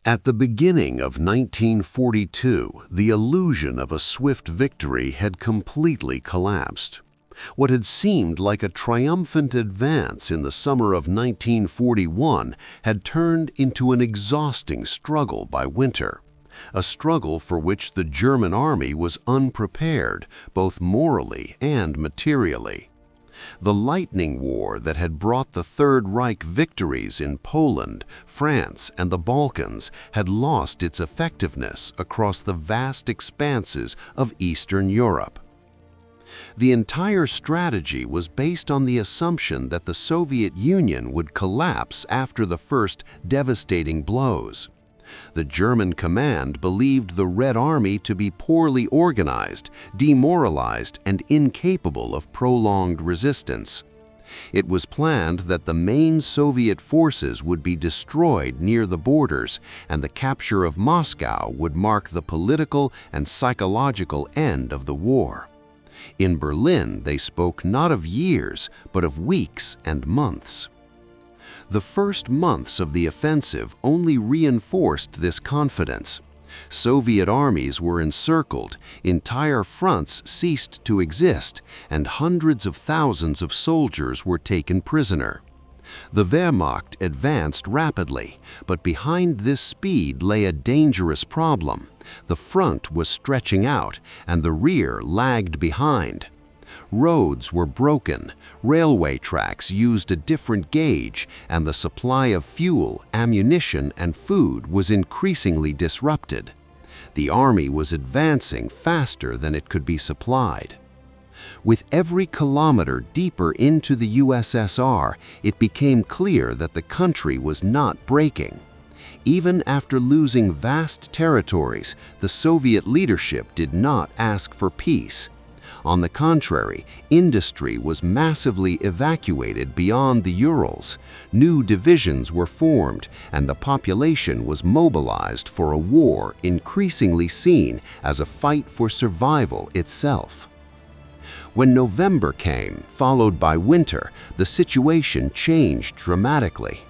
At the beginning of 1942, the illusion of a swift victory had completely collapsed. What had seemed like a triumphant advance in the summer of 1941 had turned into an exhausting struggle by winter, a struggle for which the German army was unprepared, both morally and materially. The Lightning War that had brought the Third Reich victories in Poland, France, and the Balkans had lost its effectiveness across the vast expanses of Eastern Europe. The entire strategy was based on the assumption that the Soviet Union would collapse after the first devastating blows. The German command believed the Red Army to be poorly organized, demoralized, and incapable of prolonged resistance. It was planned that the main Soviet forces would be destroyed near the borders, and the capture of Moscow would mark the political and psychological end of the war. In Berlin, they spoke not of years, but of weeks and months. The first months of the offensive only reinforced this confidence. Soviet armies were encircled, entire fronts ceased to exist, and hundreds of thousands of soldiers were taken prisoner. The Wehrmacht advanced rapidly, but behind this speed lay a dangerous problem. The front was stretching out, and the rear lagged behind. Roads were broken, railway tracks used a different gauge, and the supply of fuel, ammunition, and food was increasingly disrupted. The army was advancing faster than it could be supplied. With every kilometer deeper into the USSR, it became clear that the country was not breaking. Even after losing vast territories, the Soviet leadership did not ask for peace. On the contrary, industry was massively evacuated beyond the Urals, new divisions were formed, and the population was mobilized for a war increasingly seen as a fight for survival itself. When November came, followed by winter, the situation changed dramatically.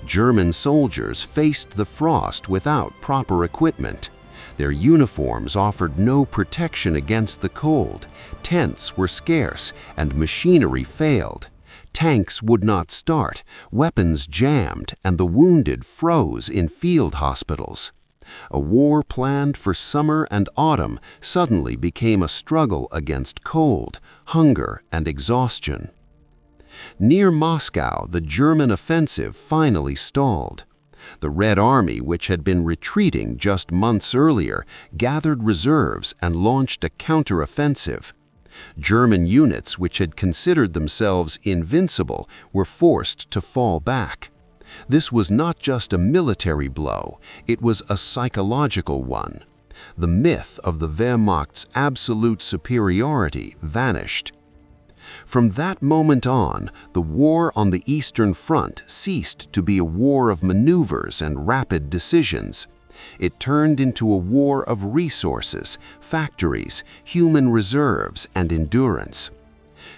German soldiers faced the frost without proper equipment. Their uniforms offered no protection against the cold, tents were scarce, and machinery failed. Tanks would not start, weapons jammed, and the wounded froze in field hospitals. A war planned for summer and autumn suddenly became a struggle against cold, hunger, and exhaustion. Near Moscow, the German offensive finally stalled. The Red Army, which had been retreating just months earlier, gathered reserves and launched a counteroffensive. German units, which had considered themselves invincible, were forced to fall back. This was not just a military blow, it was a psychological one. The myth of the Wehrmacht's absolute superiority vanished. From that moment on, the war on the Eastern Front ceased to be a war of maneuvers and rapid decisions. It turned into a war of resources, factories, human reserves, and endurance.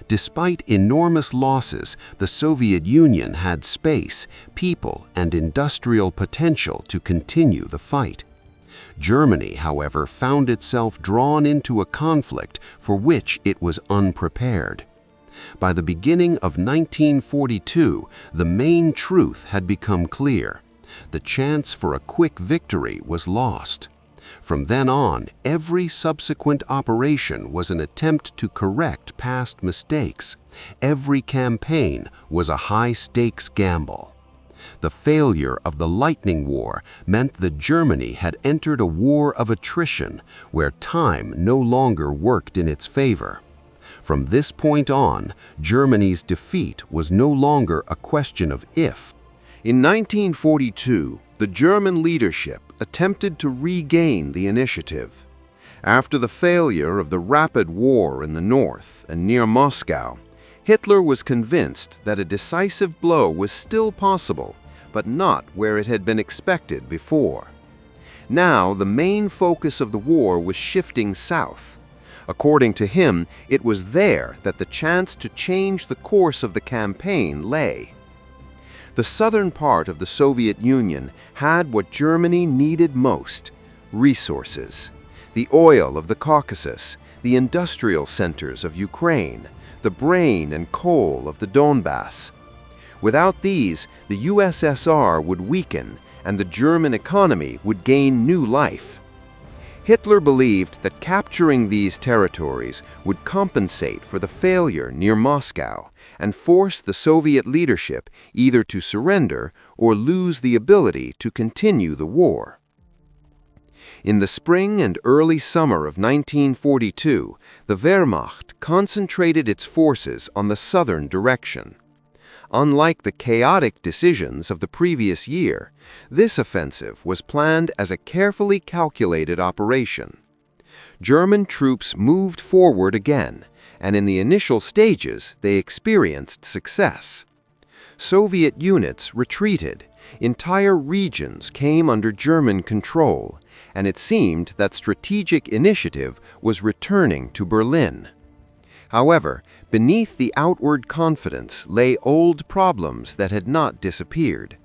Despite enormous losses, the Soviet Union had space, people, and industrial potential to continue the fight. Germany, however, found itself drawn into a conflict for which it was unprepared. By the beginning of 1942, the main truth had become clear. The chance for a quick victory was lost. From then on, every subsequent operation was an attempt to correct past mistakes. Every campaign was a high-stakes gamble. The failure of the Lightning War meant that Germany had entered a war of attrition, where time no longer worked in its favor. From this point on, Germany's defeat was no longer a question of if. In 1942, the German leadership attempted to regain the initiative. After the failure of the rapid war in the north and near Moscow, Hitler was convinced that a decisive blow was still possible, but not where it had been expected before. Now, the main focus of the war was shifting south. According to him, it was there that the chance to change the course of the campaign lay. The southern part of the Soviet Union had what Germany needed most: resources. The oil of the Caucasus, the industrial centers of Ukraine, the brain and coal of the Donbass. Without these, the USSR would weaken and the German economy would gain new life. Hitler believed that capturing these territories would compensate for the failure near Moscow and force the Soviet leadership either to surrender or lose the ability to continue the war. In the spring and early summer of 1942, the Wehrmacht concentrated its forces on the southern direction. Unlike the chaotic decisions of the previous year, this offensive was planned as a carefully calculated operation. German troops moved forward again, and in the initial stages they experienced success. Soviet units retreated, entire regions came under German control, and it seemed that strategic initiative was returning to Berlin. However, beneath the outward confidence lay old problems that had not disappeared.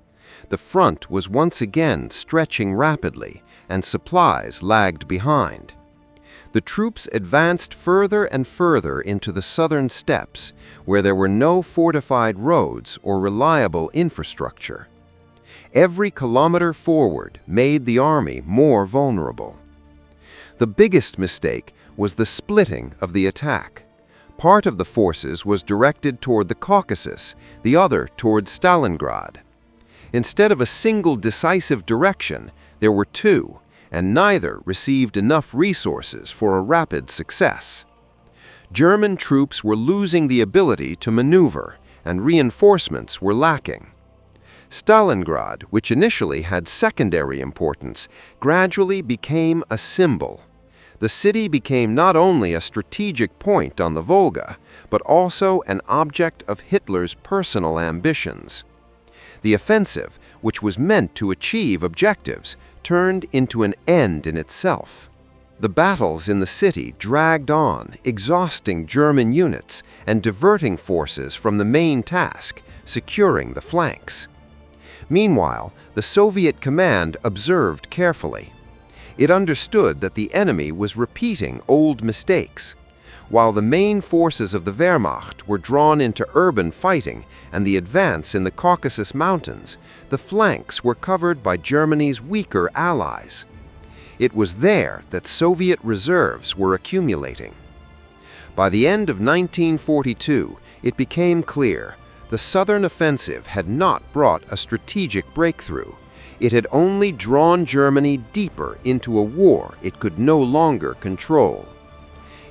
The front was once again stretching rapidly, and supplies lagged behind. The troops advanced further and further into the southern steppes, where there were no fortified roads or reliable infrastructure. Every kilometer forward made the army more vulnerable. The biggest mistake was the splitting of the attack. Part of the forces was directed toward the Caucasus, the other toward Stalingrad. Instead of a single decisive direction, there were two, and neither received enough resources for a rapid success. German troops were losing the ability to maneuver, and reinforcements were lacking. Stalingrad, which initially had secondary importance, gradually became a symbol. The city became not only a strategic point on the Volga, but also an object of Hitler's personal ambitions. The offensive, which was meant to achieve objectives, turned into an end in itself. The battles in the city dragged on, exhausting German units and diverting forces from the main task, securing the flanks. Meanwhile, the Soviet command observed carefully. It understood that the enemy was repeating old mistakes. While the main forces of the Wehrmacht were drawn into urban fighting and the advance in the Caucasus Mountains, the flanks were covered by Germany's weaker allies. It was there that Soviet reserves were accumulating. By the end of 1942, it became clear the southern offensive had not brought a strategic breakthrough. It had only drawn Germany deeper into a war it could no longer control.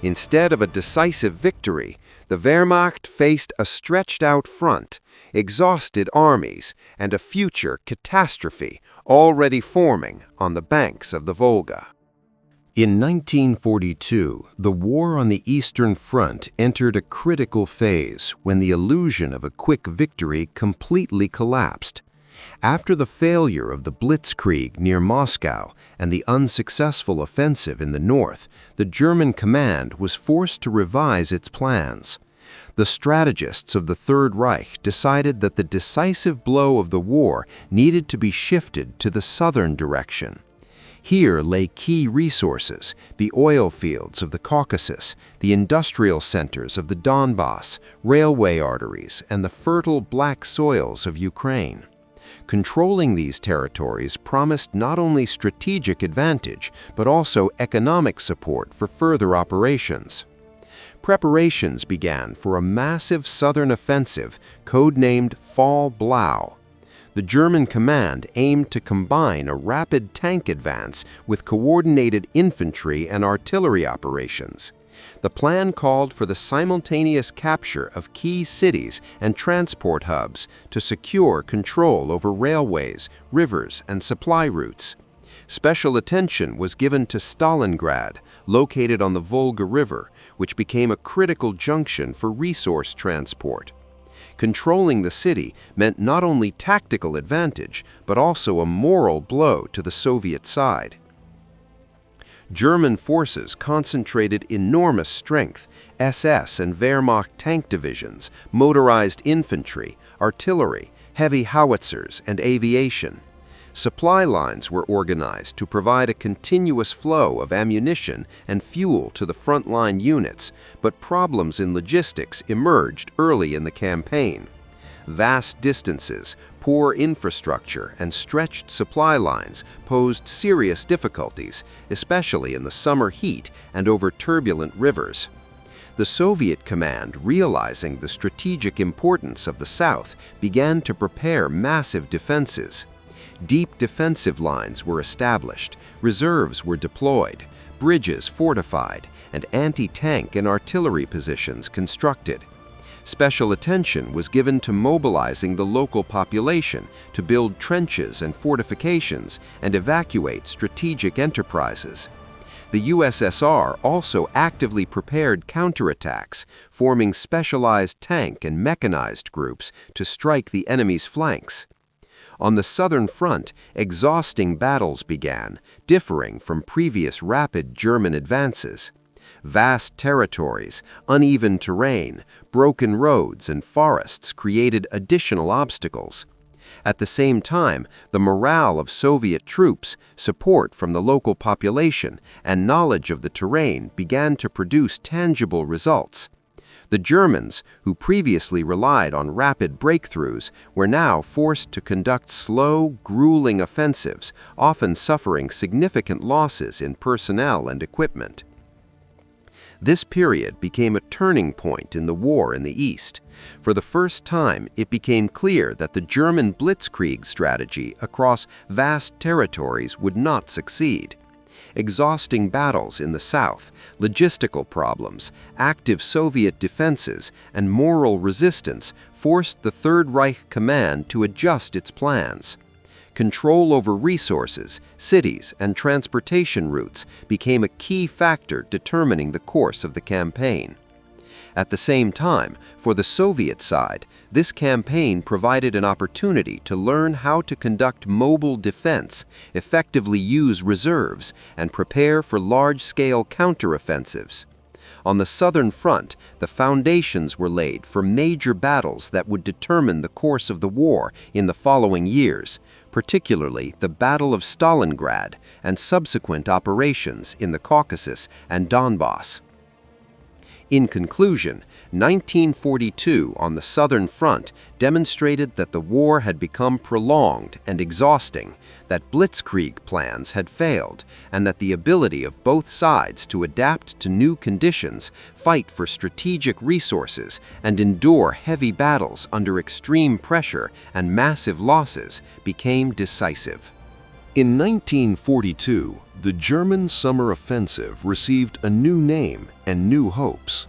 Instead of a decisive victory, the Wehrmacht faced a stretched-out front, exhausted armies, and a future catastrophe already forming on the banks of the Volga. In 1942, the war on the Eastern Front entered a critical phase when the illusion of a quick victory completely collapsed. After the failure of the Blitzkrieg near Moscow and the unsuccessful offensive in the north, the German command was forced to revise its plans. The strategists of the Third Reich decided that the decisive blow of the war needed to be shifted to the southern direction. Here lay key resources, the oil fields of the Caucasus, the industrial centers of the Donbass, railway arteries, and the fertile black soils of Ukraine. Controlling these territories promised not only strategic advantage, but also economic support for further operations. Preparations began for a massive southern offensive, codenamed Fall Blau. The German command aimed to combine a rapid tank advance with coordinated infantry and artillery operations. The plan called for the simultaneous capture of key cities and transport hubs to secure control over railways, rivers, and supply routes. Special attention was given to Stalingrad, located on the Volga River, which became a critical junction for resource transport. Controlling the city meant not only tactical advantage, but also a moral blow to the Soviet side. German forces concentrated enormous strength: SS and Wehrmacht tank divisions, motorized infantry, artillery, heavy howitzers, and aviation. Supply lines were organized to provide a continuous flow of ammunition and fuel to the frontline units, but problems in logistics emerged early in the campaign. Vast distances, poor infrastructure, and stretched supply lines posed serious difficulties, especially in the summer heat and over turbulent rivers. The Soviet command, realizing the strategic importance of the South, began to prepare massive defenses. Deep defensive lines were established, reserves were deployed, bridges fortified, and anti-tank and artillery positions constructed. Special attention was given to mobilizing the local population to build trenches and fortifications and evacuate strategic enterprises. The USSR also actively prepared counterattacks, forming specialized tank and mechanized groups to strike the enemy's flanks. On the southern front, exhausting battles began, differing from previous rapid German advances. Vast territories, uneven terrain, broken roads, and forests created additional obstacles. At the same time, the morale of Soviet troops, support from the local population, and knowledge of the terrain began to produce tangible results. The Germans, who previously relied on rapid breakthroughs, were now forced to conduct slow, grueling offensives, often suffering significant losses in personnel and equipment. This period became a turning point in the war in the East. For the first time, it became clear that the German blitzkrieg strategy across vast territories would not succeed. Exhausting battles in the South, logistical problems, active Soviet defenses, and moral resistance forced the Third Reich command to adjust its plans. Control over resources, cities, and transportation routes became a key factor determining the course of the campaign. At the same time, for the Soviet side, this campaign provided an opportunity to learn how to conduct mobile defense, effectively use reserves, and prepare for large-scale counteroffensives. On the southern front, the foundations were laid for major battles that would determine the course of the war in the following years, particularly the Battle of Stalingrad and subsequent operations in the Caucasus and Donbass. In conclusion, 1942 on the Southern Front demonstrated that the war had become prolonged and exhausting, that blitzkrieg plans had failed, and that the ability of both sides to adapt to new conditions, fight for strategic resources, and endure heavy battles under extreme pressure and massive losses became decisive. In 1942, the German summer offensive received a new name and new hopes.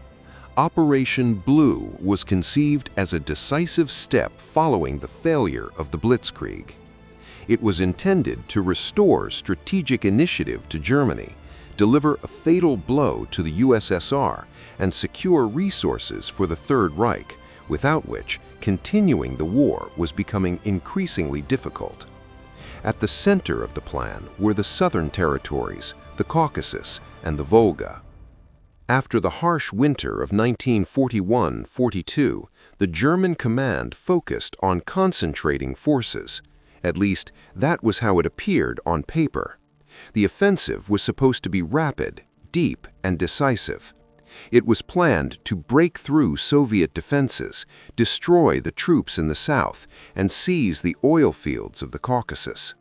Operation Blue was conceived as a decisive step following the failure of the Blitzkrieg. It was intended to restore strategic initiative to Germany, deliver a fatal blow to the USSR, and secure resources for the Third Reich, without which continuing the war was becoming increasingly difficult. At the center of the plan were the southern territories, the Caucasus, and the Volga. After the harsh winter of 1941-42, the German command focused on concentrating forces. At least, that was how it appeared on paper. The offensive was supposed to be rapid, deep, and decisive. It was planned to break through Soviet defenses, destroy the troops in the south, and seize the oil fields of the Caucasus.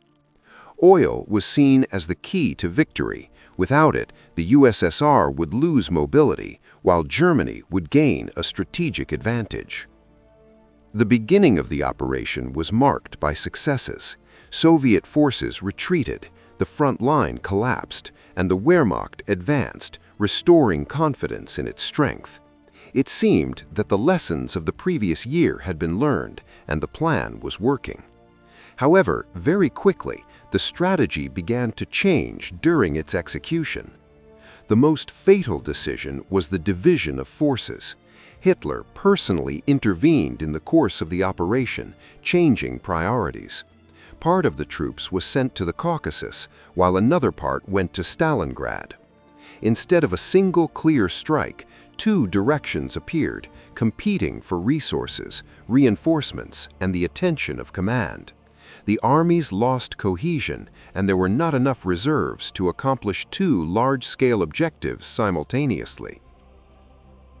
Oil was seen as the key to victory. Without it, the USSR would lose mobility, while Germany would gain a strategic advantage. The beginning of the operation was marked by successes. Soviet forces retreated, the front line collapsed, and the Wehrmacht advanced, restoring confidence in its strength. It seemed that the lessons of the previous year had been learned, and the plan was working. However, very quickly, the strategy began to change during its execution. The most fatal decision was the division of forces. Hitler personally intervened in the course of the operation, changing priorities. Part of the troops was sent to the Caucasus, while another part went to Stalingrad. Instead of a single clear strike, two directions appeared, competing for resources, reinforcements, and the attention of command. The armies lost cohesion, and there were not enough reserves to accomplish two large-scale objectives simultaneously.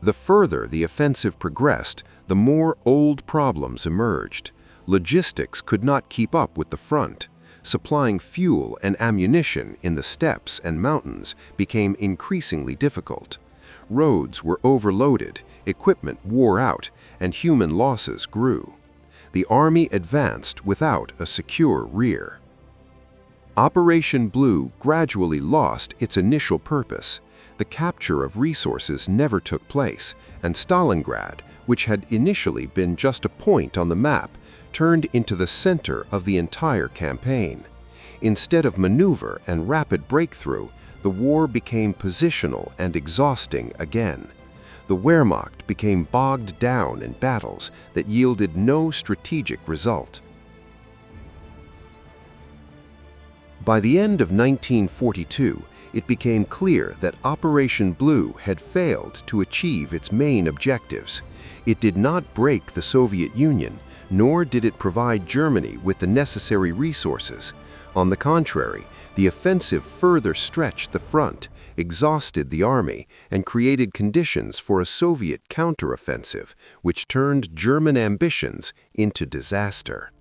The further the offensive progressed, the more old problems emerged. Logistics could not keep up with the front. Supplying fuel and ammunition in the steppes and mountains became increasingly difficult. Roads were overloaded, equipment wore out, and human losses grew. The army advanced without a secure rear. Operation Blue gradually lost its initial purpose. The capture of resources never took place, and Stalingrad, which had initially been just a point on the map, turned into the center of the entire campaign. Instead of maneuver and rapid breakthrough, the war became positional and exhausting again. The Wehrmacht became bogged down in battles that yielded no strategic result. By the end of 1942, it became clear that Operation Blue had failed to achieve its main objectives. It did not break the Soviet Union, nor did it provide Germany with the necessary resources. On the contrary, the offensive further stretched the front, exhausted the army, and created conditions for a Soviet counteroffensive, which turned German ambitions into disaster.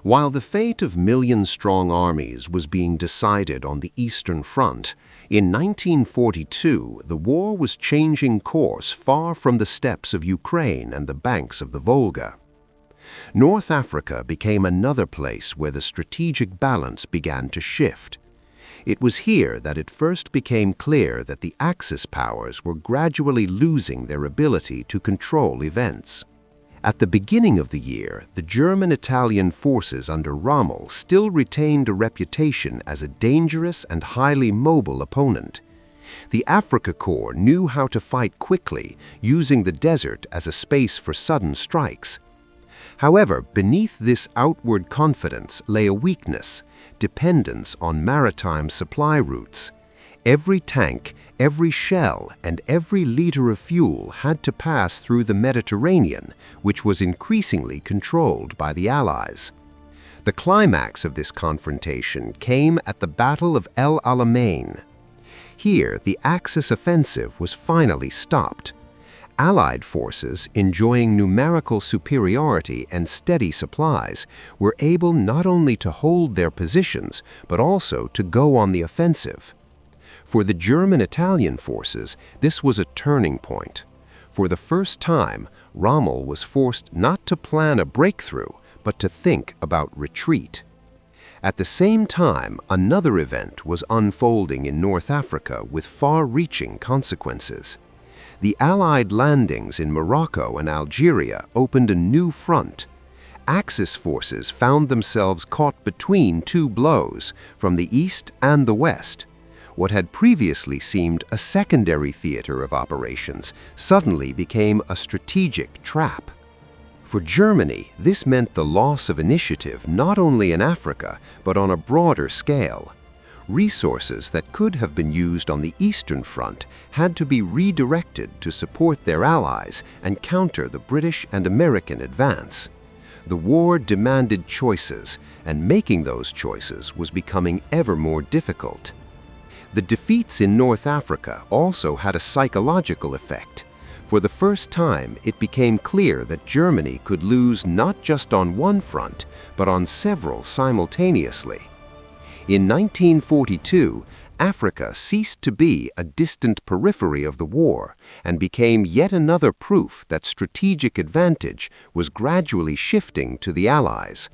While the fate of million-strong armies was being decided on the Eastern Front, in 1942 the war was changing course far from the steppes of Ukraine and the banks of the Volga. North Africa became another place where the strategic balance began to shift. It was here that it first became clear that the Axis powers were gradually losing their ability to control events. At the beginning of the year, the German-Italian forces under Rommel still retained a reputation as a dangerous and highly mobile opponent. The Afrika Korps knew how to fight quickly, using the desert as a space for sudden strikes. However, beneath this outward confidence lay a weakness: dependence on maritime supply routes. Every tank, every shell, and every liter of fuel had to pass through the Mediterranean, which was increasingly controlled by the Allies. The climax of this confrontation came at the Battle of El Alamein. Here, the Axis offensive was finally stopped. Allied forces, enjoying numerical superiority and steady supplies, were able not only to hold their positions, but also to go on the offensive. For the German-Italian forces, this was a turning point. For the first time, Rommel was forced not to plan a breakthrough, but to think about retreat. At the same time, another event was unfolding in North Africa with far-reaching consequences. The Allied landings in Morocco and Algeria opened a new front. Axis forces found themselves caught between two blows, from the east and the west. What had previously seemed a secondary theater of operations suddenly became a strategic trap. For Germany, this meant the loss of initiative not only in Africa, but on a broader scale. Resources that could have been used on the Eastern Front had to be redirected to support their allies and counter the British and American advance. The war demanded choices, and making those choices was becoming ever more difficult. The defeats in North Africa also had a psychological effect. For the first time, it became clear that Germany could lose not just on one front, but on several simultaneously. In 1942, Africa ceased to be a distant periphery of the war and became yet another proof that strategic advantage was gradually shifting to the Allies.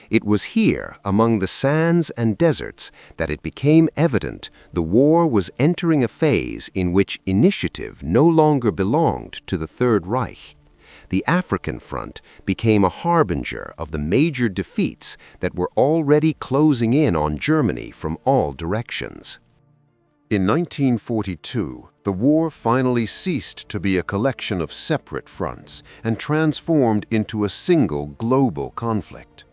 It was here, among the sands and deserts, that it became evident the war was entering a phase in which initiative no longer belonged to the Third Reich. The African front became a harbinger of the major defeats that were already closing in on Germany from all directions. In 1942, the war finally ceased to be a collection of separate fronts and transformed into a single global conflict.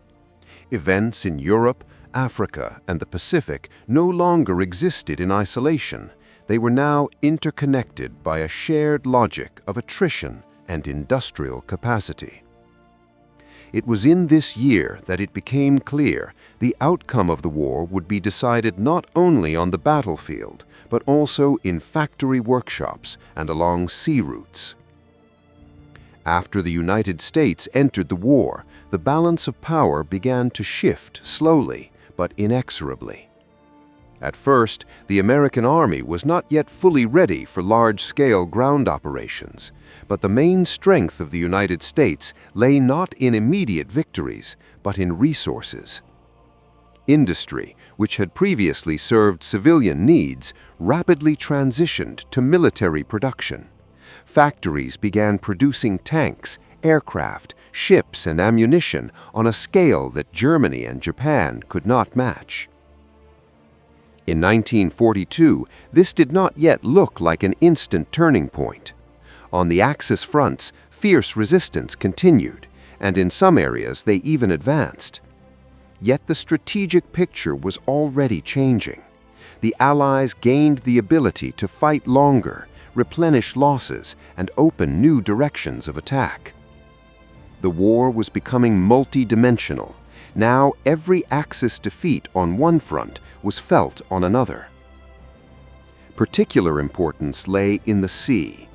Events in Europe, Africa, and the Pacific no longer existed in isolation. They were now interconnected by a shared logic of attrition and industrial capacity. It was in this year that it became clear the outcome of the war would be decided not only on the battlefield, but also in factory workshops and along sea routes. After the United States entered the war, the balance of power began to shift slowly but inexorably. At first, the American Army was not yet fully ready for large-scale ground operations, but the main strength of the United States lay not in immediate victories, but in resources. Industry, which had previously served civilian needs, rapidly transitioned to military production. Factories began producing tanks, aircraft, ships, and ammunition on a scale that Germany and Japan could not match. In 1942, this did not yet look like an instant turning point. On the Axis fronts, fierce resistance continued, and in some areas they even advanced. Yet the strategic picture was already changing. The Allies gained the ability to fight longer, replenish losses, and open new directions of attack. The war was becoming multi-dimensional. Now every Axis defeat on one front was felt on another. Particular importance lay in the sea.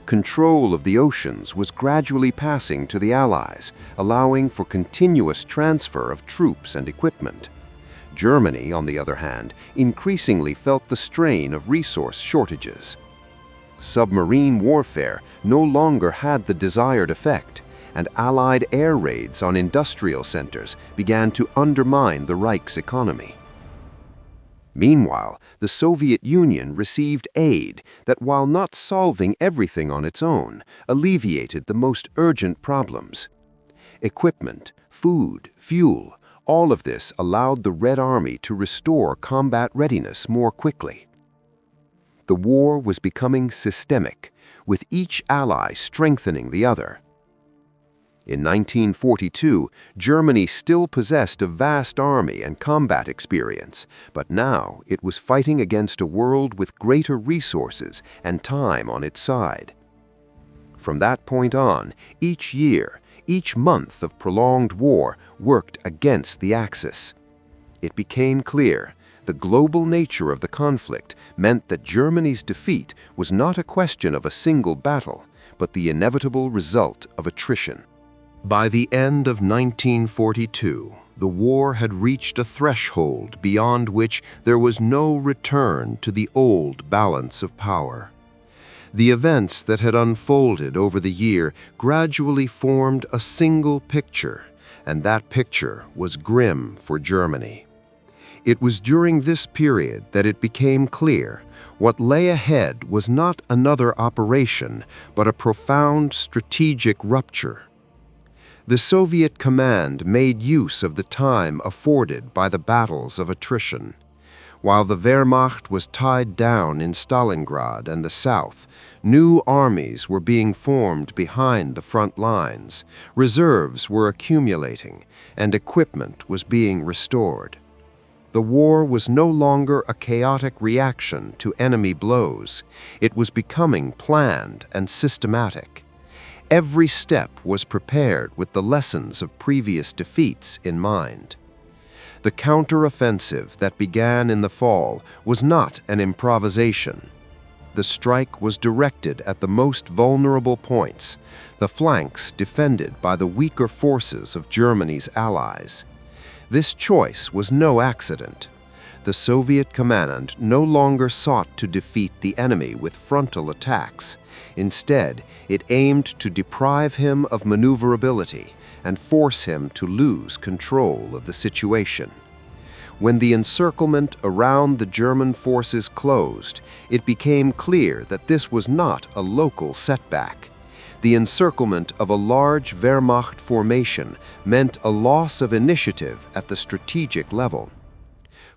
Control of the oceans was gradually passing to the Allies, allowing for continuous transfer of troops and equipment. Germany, on the other hand, increasingly felt the strain of resource shortages. Submarine warfare no longer had the desired effect, and Allied air raids on industrial centers began to undermine the Reich's economy. Meanwhile, the Soviet Union received aid that, while not solving everything on its own, alleviated the most urgent problems. Equipment, food, fuel, all of this allowed the Red Army to restore combat readiness more quickly. The war was becoming systemic, with each ally strengthening the other. In 1942, Germany still possessed a vast army and combat experience, but now it was fighting against a world with greater resources and time on its side. From that point on, each year, each month of prolonged war worked against the Axis. It became clear the global nature of the conflict meant that Germany's defeat was not a question of a single battle, but the inevitable result of attrition. By the end of 1942, the war had reached a threshold beyond which there was no return to the old balance of power. The events that had unfolded over the year gradually formed a single picture, and that picture was grim for Germany. It was during this period that it became clear what lay ahead was not another operation, but a profound strategic rupture. The Soviet command made use of the time afforded by the battles of attrition. While the Wehrmacht was tied down in Stalingrad and the south, new armies were being formed behind the front lines, reserves were accumulating, and equipment was being restored. The war was no longer a chaotic reaction to enemy blows. It was becoming planned and systematic. Every step was prepared with the lessons of previous defeats in mind. The counteroffensive that began in the fall was not an improvisation. The strike was directed at the most vulnerable points, the flanks defended by the weaker forces of Germany's allies. This choice was no accident. The Soviet command no longer sought to defeat the enemy with frontal attacks. Instead, it aimed to deprive him of maneuverability and force him to lose control of the situation. When the encirclement around the German forces closed, it became clear that this was not a local setback. The encirclement of a large Wehrmacht formation meant a loss of initiative at the strategic level.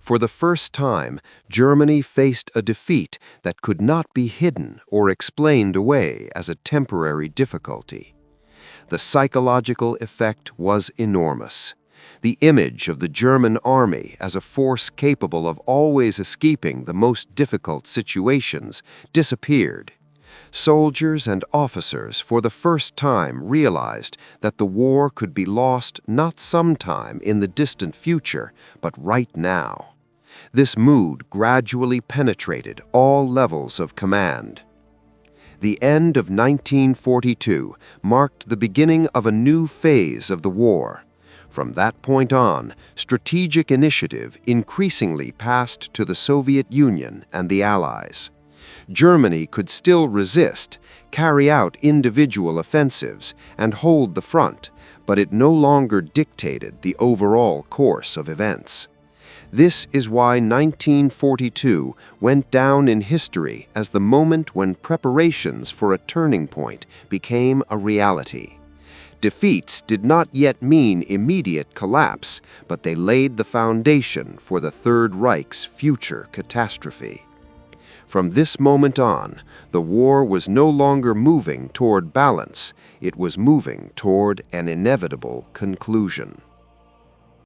For the first time, Germany faced a defeat that could not be hidden or explained away as a temporary difficulty. The psychological effect was enormous. The image of the German army as a force capable of always escaping the most difficult situations disappeared. Soldiers and officers for the first time realized that the war could be lost not sometime in the distant future, but right now. This mood gradually penetrated all levels of command. The end of 1942 marked the beginning of a new phase of the war. From that point on, strategic initiative increasingly passed to the Soviet Union and the Allies. Germany could still resist, carry out individual offensives, and hold the front, but it no longer dictated the overall course of events. This is why 1942 went down in history as the moment when preparations for a turning point became a reality. Defeats did not yet mean immediate collapse, but they laid the foundation for the Third Reich's future catastrophe. From this moment on, the war was no longer moving toward balance, it was moving toward an inevitable conclusion.